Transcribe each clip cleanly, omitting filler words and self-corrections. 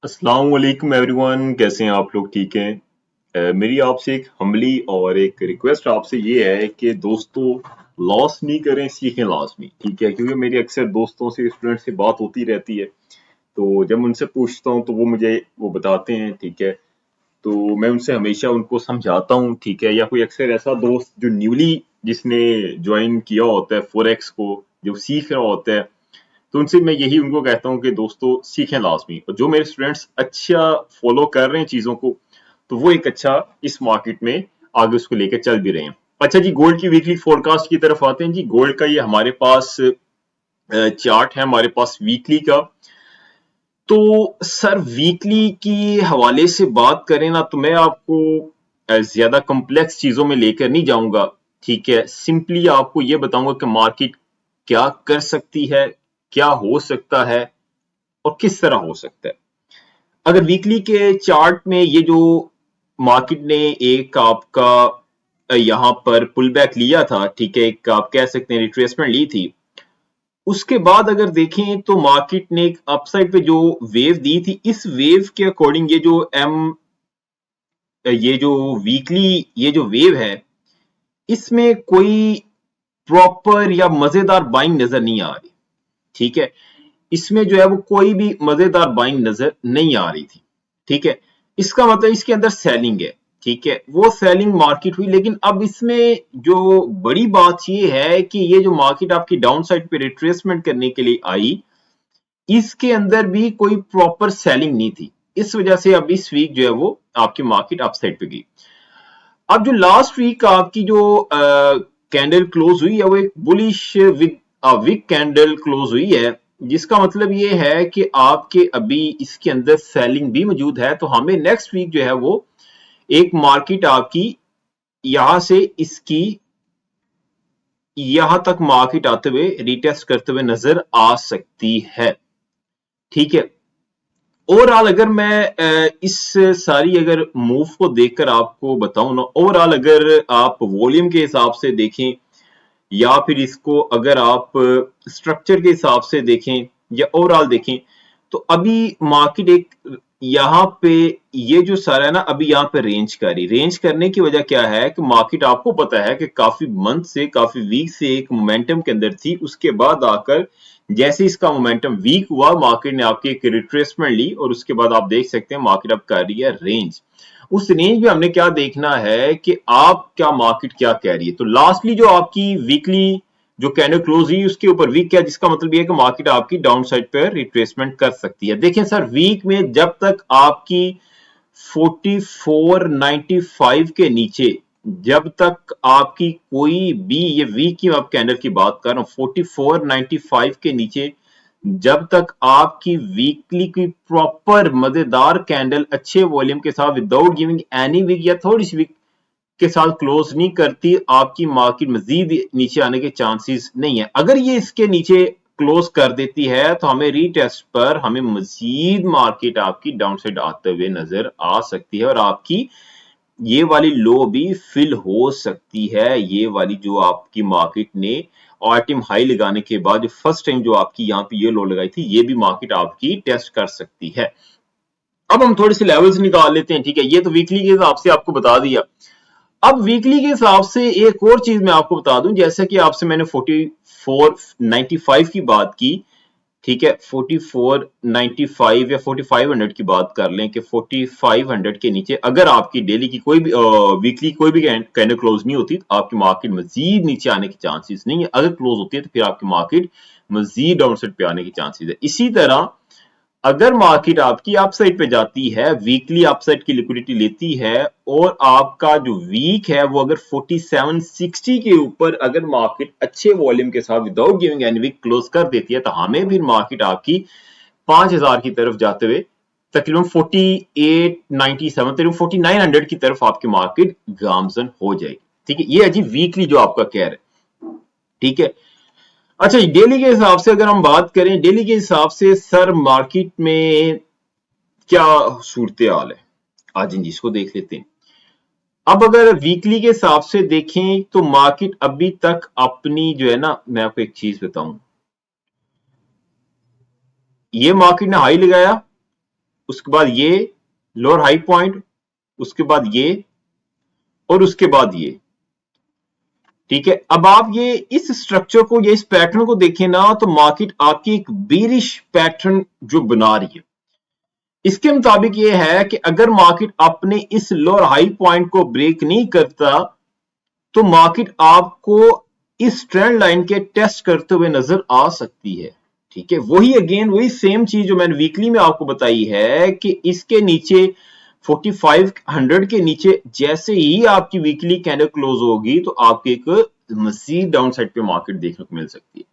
अस्सलाम वालेकुम एवरीवन, कैसे हैं आप लोग? ठीक हैं? मेरी आपसे एक हम्बली और एक रिक्वेस्ट आपसे ये है कि दोस्तों लॉस नहीं करें, सीखें लाजमी। ठीक है, क्योंकि मेरी अक्सर दोस्तों से स्टूडेंट से बात होती रहती है। तो जब मैं उनसे पूछता हूँ तो वो मुझे वो बताते हैं। ठीक है, तो मैं उनसे हमेशा उनको समझाता हूँ। ठीक है, या कोई अक्सर ऐसा दोस्त जो न्यूली जिसने ज्वाइन किया होता है फॉरेक्स को, जो सीख रहा होता है, तो उनसे मैं यही उनको कहता हूँ कि दोस्तों सीखें लाजमी। और जो मेरे स्टूडेंट्स अच्छा फॉलो कर रहे हैं चीजों को, तो वो एक अच्छा इस मार्केट में आगे उसको लेकर चल भी रहे हैं। अच्छा जी, गोल्ड की वीकली फोरकास्ट की तरफ आते हैं जी। गोल्ड का ये हमारे पास चार्ट है, हमारे पास वीकली का। तो सर वीकली की हवाले से बात करें ना, तो मैं आपको ज्यादा कॉम्प्लेक्स चीजों में लेकर नहीं जाऊंगा। ठीक है, सिंपली आपको ये बताऊंगा कि मार्केट क्या कर सकती है, क्या हो सकता है और किस तरह हो सकता है। अगर वीकली के चार्ट में ये जो मार्केट ने एक आपका यहां पर पुल बैक लिया था, ठीक है, एक आप कह सकते हैं रिट्रेसमेंट ली थी। उसके बाद अगर देखें तो मार्केट ने एक अपसाइड पे जो वेव दी थी, इस वेव के अकॉर्डिंग ये जो वीकली ये जो वेव है, इसमें कोई प्रॉपर या मजेदार बाइंग नजर नहीं आ रही। ठीक है, इसमें जो है वो कोई भी मजेदार बाइंग नजर नहीं आ रही थी। ठीक है, इसका मतलब इसके अंदर सेलिंग है। ठीक है, वो सेलिंग मार्केट हुई, लेकिन अब इसमें जो बड़ी बात ये है कि ये जो मार्केट आपकी डाउन साइड पे रिट्रेसमेंट करने के लिए आई, इसके अंदर भी कोई प्रॉपर सेलिंग नहीं थी। इस वजह से अब इस वीक जो है वो आपकी मार्केट अपसाइड पे गई। अब जो लास्ट वीक आपकी जो कैंडल क्लोज हुई है, वो एक बुलिश विक कैंडल क्लोज हुई है, जिसका मतलब ये है कि आपके अभी इसके अंदर सेलिंग भी मौजूद है। तो हमें नेक्स्ट वीक जो है वो एक मार्केट आपकी यहां से इसकी यहां तक मार्केट आते हुए रिटेस्ट करते हुए नजर आ सकती है। ठीक है, ओवरऑल अगर मैं इस सारी अगर मूव को देखकर आपको बताऊं ना, ओवरऑल अगर आप वॉल्यूम के हिसाब से देखें या फिर इसको अगर आप स्ट्रक्चर के हिसाब से देखें या ओवरऑल देखें, तो अभी मार्केट एक यहाँ पे ये जो सारा है ना, अभी यहाँ पे रेंज करने की वजह क्या है कि मार्केट आपको पता है कि काफी मंथ से काफी वीक से एक मोमेंटम के अंदर थी। उसके बाद आकर जैसे इसका मोमेंटम वीक हुआ, मार्केट ने आपकी एक रिट्रेसमेंट ली और उसके बाद आप देख सकते हैं मार्केट अब कर रही है रेंज। उस रेंज में हमने क्या देखना है कि आप क्या मार्केट क्या कह रही है। तो लास्टली जो आपकी वीकली जो कैंडल क्लोज हुई उसके ऊपर वीक क्या, जिसका मतलब ये है कि मार्केट आपकी डाउन साइड पर रिट्रेसमेंट कर सकती है। देखें सर, वीक में जब तक आपकी 4495 के नीचे, जब तक आपकी कोई भी, ये वीक की आप कैंडल की बात कर रहा हूं, 4495 के नीचे जब तक आपकी वीकली की प्रॉपर मजेदार कैंडल अच्छे वॉल्यूम के साथ विदाउट गिविंग एनी वीक या थोड़ी सी वीक के साथ क्लोज नहीं करती, आपकी मार्केट मजीद नीचे आने के चांसेस नहीं है। अगर ये इसके नीचे क्लोज कर देती है तो हमें रीटेस्ट पर हमें मजीद मार्केट आपकी डाउन साइड आते हुए नजर आ सकती है और आपकी ये वाली लो भी फिल हो सकती है। ये वाली जो आपकी मार्केट ने ऑल टाइम हाई लगाने के बाद जो फर्स्ट टाइम जो आपकी यहाँ पे ये लो लगाई थी, ये भी मार्केट आपकी टेस्ट कर सकती है। अब हम थोड़े से लेवल्स निकाल लेते हैं। ठीक है, ये तो वीकली के हिसाब से आपको बता दिया। अब वीकली के हिसाब से एक और चीज मैं आपको बता दूं, जैसे कि आपसे मैंने 4495 की बात की। ठीक है, 4495 या 4500 की बात कर लें कि 4500 के नीचे अगर आपकी डेली की कोई भी वीकली कोई भी कैंडल क्लोज नहीं होती, तो आपकी मार्केट मजीद नीचे आने के चांसेस नहीं है। अगर क्लोज होती है तो फिर आपकी मार्केट मजीद डाउनसाइड पे आने के चांसेस है। इसी तरह अगर मार्केट आपकी अपसाइड पे जाती है, वीकली अपसाइड की लिक्विडिटी लेती है और आपका जो वीक है वो अगर 4760 के ऊपर अगर मार्केट अच्छे वॉल्यूम के साथ without giving any weak close कर देती है, तो हमें भी मार्केट आपकी 5000 की तरफ जाते हुए तकरीबन 4897 तकरीबन 4900 की तरफ आपकी मार्केट गामजन हो जाएगी। ठीक है, ये है जी वीकली जो आपका कह रहा है। ठीक है, अच्छा, डेली के हिसाब से अगर हम बात करें, डेली के हिसाब से सर मार्केट में क्या सूरत हाल है, आज इन जिसको देख लेते हैं। अब अगर वीकली के हिसाब से देखें तो मार्केट अभी तक अपनी जो है ना, मैं आपको एक चीज बताऊं, ये मार्केट ने हाई लगाया, उसके बाद ये लोअर हाई पॉइंट, उसके बाद ये और उसके बाद ये। ठीक है, अब आप ये इस स्ट्रक्चर को, ये इस पैटर्न को देखें ना, तो मार्केट आपकी एक बीरिश पैटर्न जो बना रही है। इसके मुताबिक ये है कि अगर मार्केट अपने इस लोअर हाई पॉइंट को ब्रेक नहीं करता तो मार्केट आपको इस ट्रेंड लाइन के टेस्ट करते हुए नजर आ सकती है। ठीक है, वही अगेन वही सेम चीज जो मैंने वीकली में आपको बताई है कि इसके नीचे 4500 के नीचे जैसे ही आपकी वीकली कैंडल क्लोज होगी तो आपको एक मजीद डाउनसाइड पे मार्केट देखने को मिल सकती है।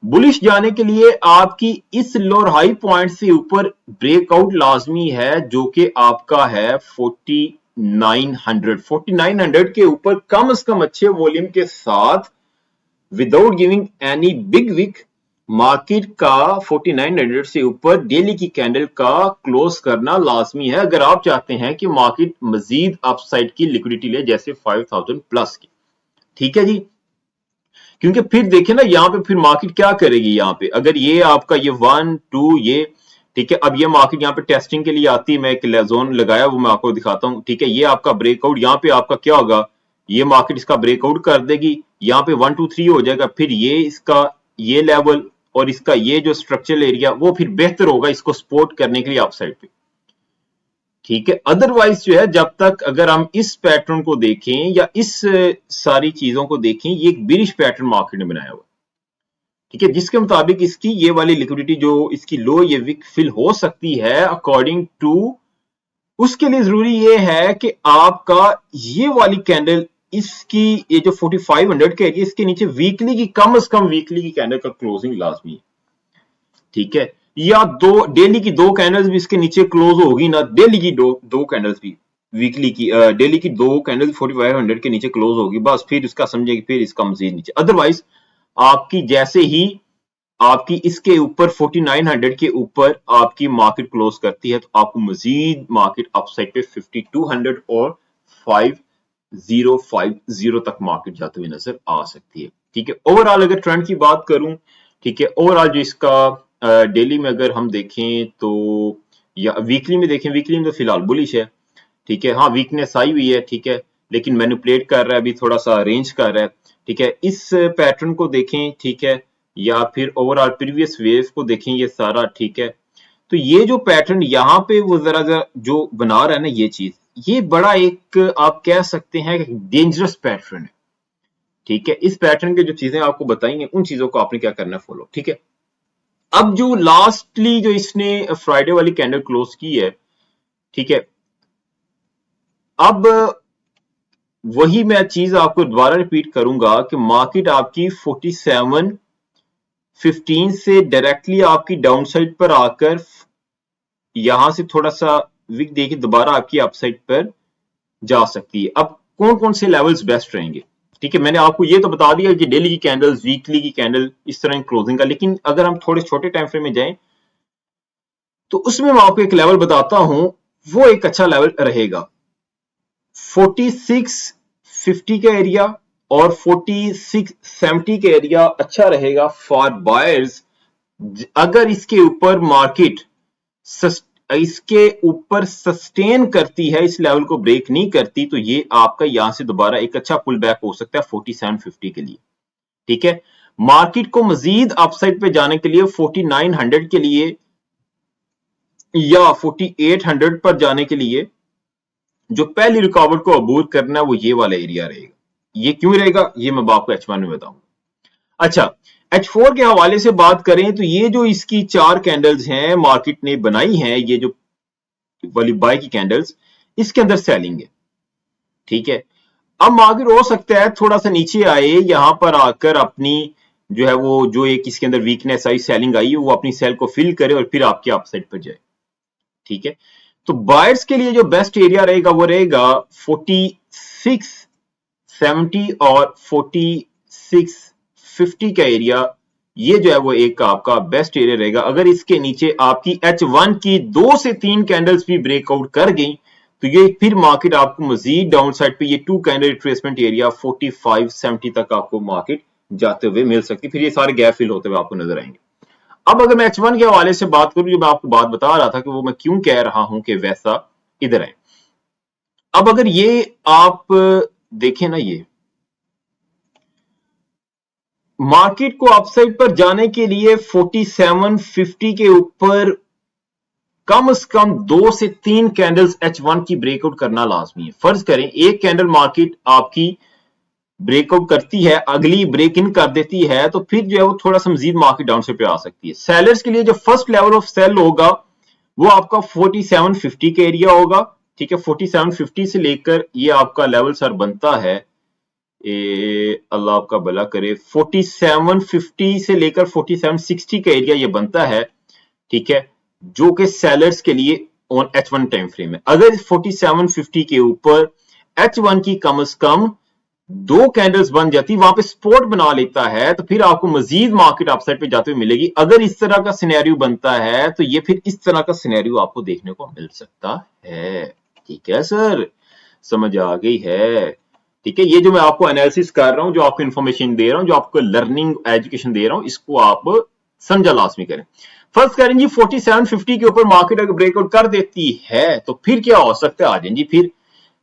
बुलिश जाने के लिए आपकी इस लोअर हाई पॉइंट से ऊपर ब्रेकआउट लाजमी है, जो कि आपका है 4900 के ऊपर कम से कम अच्छे वॉल्यूम के साथ without giving any big wick market का 4900 से ऊपर डेली की कैंडल का क्लोज करना लाजमी है, अगर आप चाहते हैं कि मार्केट मजीद अपसाइड की लिक्विडिटी ले, जैसे 5000 प्लस की। ठीक है जी, क्योंकि फिर देखें ना यहाँ पे फिर मार्केट क्या करेगी, यहाँ पे अगर ये आपका ये 1 2 ये, ठीक है, अब ये मार्केट यहाँ पे टेस्टिंग के लिए आती है, मैं एक जोन लगाया वो मैं आपको दिखाता हूँ। ठीक है, ये आपका ब्रेकआउट, यहाँ पे आपका क्या होगा, ये मार्केट इसका ब्रेकआउट कर देगी, यहाँ पे 1 2 3 हो जाएगा, फिर ये इसका ये लेवल और इसका ये जो स्ट्रक्चरल एरिया वो फिर बेहतर होगा इसको सपोर्ट करने के लिए अपसाइड पे। ठीक है, अदरवाइज जो है जब तक अगर हम इस पैटर्न को देखें या इस सारी चीजों को देखें, ये एक बिरिश पैटर्न मार्केट ने बनाया हुआ। ठीक है, जिसके मुताबिक इसकी ये वाली लिक्विडिटी जो इसकी लो ये विक फिल हो सकती है अकॉर्डिंग टू, उसके लिए जरूरी ये है कि आपका ये वाली कैंडल इसकी ये जो 4500 के है इसके नीचे वीकली की कम से कम वीकली की कैंडल का क्लोजिंग लाजमी है। ठीक है, या दो डेली की दो कैंडल्स भी इसके नीचे क्लोज होगी ना, डेली की दो कैंडल्स भी वीकली की डेली की दो कैंडल्स 4500 के नीचे क्लोज होगी, बस फिर इसका समझेगी फिर इसका मजीद नीचे। अदरवाइज आपकी जैसे ही आपकी इसके ऊपर 4900 के ऊपर आपकी मार्केट क्लोज करती है तो आपको मजीद मार्केट अपसाइड पे 5200 और 5050 तक मार्केट जाते हुए नजर आ सकती है। ठीक है, ओवरऑल अगर ट्रेंड की बात करूं, ठीक है, ओवरऑल जो इसका डेली में अगर हम देखें तो या वीकली में देखें, वीकली में तो फिलहाल बुलिश है। ठीक है, हाँ वीकनेस आई हुई है, ठीक है, लेकिन मैनिपुलेट कर रहा है, अभी थोड़ा सा रेंज कर रहा है। ठीक है, इस पैटर्न को देखें, ठीक है, या फिर ओवरऑल प्रीवियस वेव को देखें, ये सारा ठीक है। तो ये जो पैटर्न यहाँ पे वो जरा जो बना रहा है ना, ये चीज ये बड़ा एक आप कह सकते हैं डेंजरस पैटर्न है। ठीक है, इस पैटर्न के जो चीजें आपको बताएंगे उन चीजों को आपने क्या करना है फॉलो। ठीक है, अब जो लास्टली जो इसने फ्राइडे वाली कैंडल क्लोज की है, ठीक है, अब वही मैं चीज आपको दोबारा रिपीट करूंगा कि मार्केट आपकी 4715 से डायरेक्टली आपकी डाउनसाइड पर आकर यहां से थोड़ा सा विक देखिए दोबारा आपकी अपसाइड पर जा सकती है। अब कौन कौन से लेवल्स बेस्ट रहेंगे, ठीक है, मैंने आपको ये तो बता दिया कि डेली की कैंडल्स, वीकली की कैंडल, इस तरह क्लोजिंग का, लेकिन अगर हम थोड़े छोटे टाइम फ्रेम में जाएं तो उसमें मैं आपको एक लेवल बताता हूं, वो एक अच्छा लेवल रहेगा 4650 का एरिया और 4670 का एरिया अच्छा रहेगा फॉर बायर्स। अगर इसके ऊपर मार्केट इसके ऊपर सस्टेन करती है, इस लेवल को ब्रेक नहीं करती, तो ये आपका यहां से दोबारा एक अच्छा पुल बैक हो सकता है 4750 के लिए। ठीक है, मार्केट को मजीद अपसाइड पे जाने के लिए 4900 के लिए या 4800 पर जाने के लिए जो पहली रुकावट को अबूर करना है वो ये वाला एरिया रहेगा। ये क्यों रहेगा ये मैं आपको H1 में बताऊंगा। अच्छा, H4 के हवाले से बात करें तो ये जो इसकी 4 कैंडल्स हैं मार्केट ने बनाई हैं, ये जो वाली बाय की कैंडल्स, इसके अंदर सेलिंग है। ठीक है, अब मार्केट हो सकता है थोड़ा सा नीचे आए, यहां पर आकर अपनी जो है वो जो एक इसके अंदर वीकनेस आई, सेलिंग आई, वो अपनी सेल को फिल करे और फिर आपके अपसाइड पर जाए। ठीक है, तो बायर्स के लिए जो बेस्ट एरिया रहेगा वो रहेगा 4670 और 4650 का एरिया। ये जो है वो एक आपका बेस्ट एरिया रहेगा। अगर इसके नीचे आपकी H1 की 2 से 3 कैंडल्स भी ब्रेकआउट कर गई तो ये फिर मार्केट आपको मजीद डाउन साइड पे ये 2 कैंडल रिट्रेसमेंट एरिया 4570 तक आपको मार्केट जाते हुए मिल सकती है, फिर ये सारे गैप फिल होते हुए आपको नजर आएंगे। अब अगर मैं H1 के हवाले से बात करूं, जो मैं आपको बात बता रहा था कि वो मैं क्यों कह रहा हूं कि वैसा, इधर है। अब अगर ये आप देखें ना, ये मार्केट को अपसाइड पर जाने के लिए 4750 के ऊपर कम से कम 2 से 3 कैंडल्स H1 की ब्रेकआउट करना लाजमी है। फर्ज करें एक कैंडल मार्केट आपकी ब्रेकआउट करती है, अगली ब्रेक इन कर देती है, तो फिर जो है वो थोड़ा सा मजीद मार्केट डाउन साइड पे आ सकती है। सेलर्स के लिए जो फर्स्ट लेवल ऑफ सेल होगा वो आपका 4750 का एरिया होगा, ठीक है। 4750 से लेकर ये आपका लेवल सर बनता है, अल्लाह आपका भला करे, 4750 से लेकर 4760 का एरिया ये बनता है, ठीक है, जो कि सेलर्स के लिए ऑन H1 टाइम फ्रेम है। अगर 4750 के ऊपर H1 की कम से कम 2 कैंडल्स बन जाती, वहां पे सपोर्ट बना लेता है, तो फिर आपको मजीद मार्केट अपसाइड पे जाते हुए मिलेगी। अगर इस तरह का सिनेरियो बनता है तो ये फिर इस तरह का सिनेरियो आपको देखने को मिल सकता है। ठीक है सर, समझ आ गई है? ठीक है, ये जो मैं आपको एनालिसिस कर रहा हूं, जो आपको इन्फॉर्मेशन दे रहा हूं, जो आपको लर्निंग एजुकेशन दे रहा हूं, इसको आप समझा लाजमी करें। फर्स्ट करें जी 4750 के ऊपर मार्केट अगर ब्रेकआउट कर देती है तो फिर क्या हो सकता है, आ जाए जी।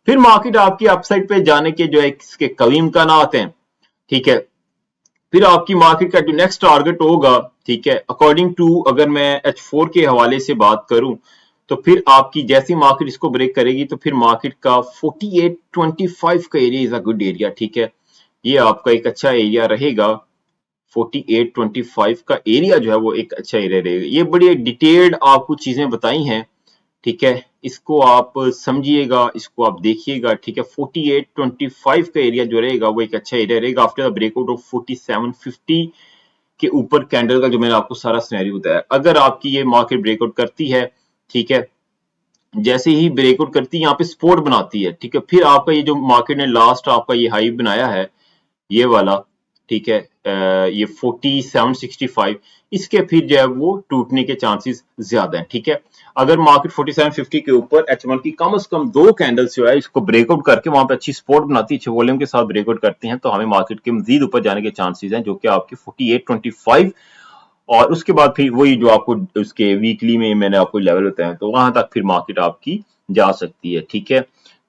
फिर मार्केट आपकी अपसाइड पे जाने के जो है इसके कई इम्कान हैं, ठीक है। फिर आपकी मार्केट का जो नेक्स्ट टारगेट होगा, ठीक है, अकॉर्डिंग टू अगर मैं H4 के हवाले से बात करूं, तो फिर आपकी जैसी मार्केट इसको ब्रेक करेगी तो फिर मार्केट का 4825 का area is a good area, ठीक है। ये आपका एक अच्छा एरिया रहेगा। 4825 का एरिया जो है वो एक अच्छा एरिया रहेगा। ये बड़ी डिटेल्ड आपको चीजें बताई हैं, ठीक है, इसको आप समझिएगा, इसको आप देखिएगा, ठीक है। 4825 का एरिया जो रहेगा वो एक अच्छा एरिया रहेगा आफ्टर द ब्रेकआउट ऑफ 4750 के ऊपर कैंडल का, जो मैंने आपको सारा सिनेरियो बताया। अगर आपकी ये मार्केट ब्रेकआउट करती है, ठीक है, जैसे ही ब्रेकआउट करती है यहाँ पे सपोर्ट बनाती है, ठीक है, फिर आपका ये जो मार्केट ने लास्ट आपका ये हाई बनाया है, ये वाला, ठीक है, ये 4765, इसके फिर जो है वो टूटने के चांसेस ज्यादा हैं, ठीक है। अगर मार्केट 4750 के ऊपर H1 की कम से कम 2 कैंडल्स जो है इसको ब्रेकआउट करके वहां पे अच्छी सपोर्ट बनाती है, अच्छे वॉल्यूम के साथ ब्रेकआउट करती हैं, तो हमें मार्केट के मजीद ऊपर जाने के चांसेस हैं, जो कि आपके 4825, और उसके बाद फिर वही जो आपको उसके वीकली में मैंने आपको लेवल बताया, तो वहां तक फिर मार्केट आपकी जा सकती है, ठीक है।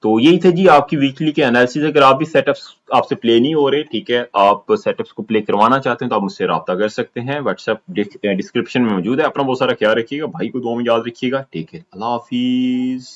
तो यही थे जी आपकी वीकली के एनालिसिस। अगर आप भी सेटअप्स आपसे प्ले नहीं हो रहे, ठीक है, आप सेटअप्स को प्ले करवाना चाहते हैं तो आप मुझसे रब्ता कर सकते हैं, व्हाट्सएप डिस्क्रिप्शन में मौजूद है। अपना बहुत सारा ख्याल रखिएगा, भाई को दुआ में याद रखिएगा, ठीक है, अल्लाह हाफिज।